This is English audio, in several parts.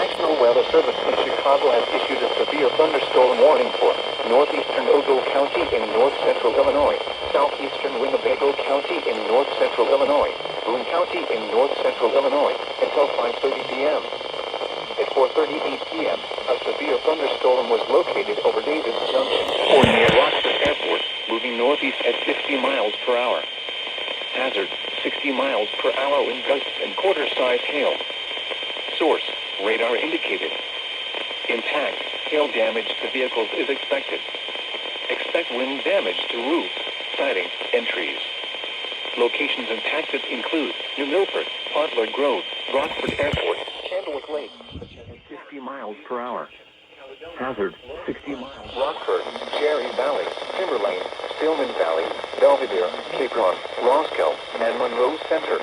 National Weather Service in Chicago has issued a severe thunderstorm warning for northeastern Ogle County in north-central Illinois, southeastern Winnebago County in north-central Illinois, Boone County in north-central Illinois, until 5:30 p.m. At 4:38 p.m., a severe thunderstorm was located over Davis Junction or near Rockford Airport, moving northeast at 50 miles per hour. Hazard, 60 miles per hour wind gusts and quarter-size hail. Source, radar indicated. Impact, hail damage to vehicles is expected. Expect wind damage to roofs, siding, and trees. Locations impacted include New Milford, Poplar Grove, Rockford Airport, Candlewick Lake, 50 miles per hour. Hazard, 60 miles. Rockford, Cherry Valley, Timberlane, Stillman Valley, Belvedere, Capron, Roscoe, and Monroe Center.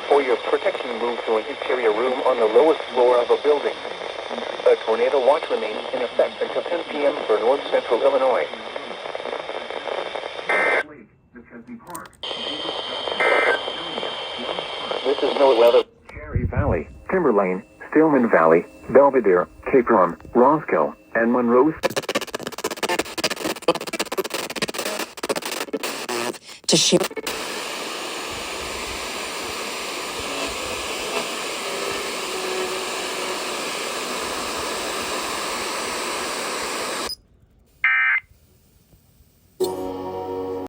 For your protection, move to an interior room on the lowest floor of a building. A tornado watch remains in effect until 10 p.m. for north-central Illinois. This is NOAA weather. Cherry Valley, Timberlane, Stillman Valley, Belvedere, Capron, Roscoe, and Monroe. To share.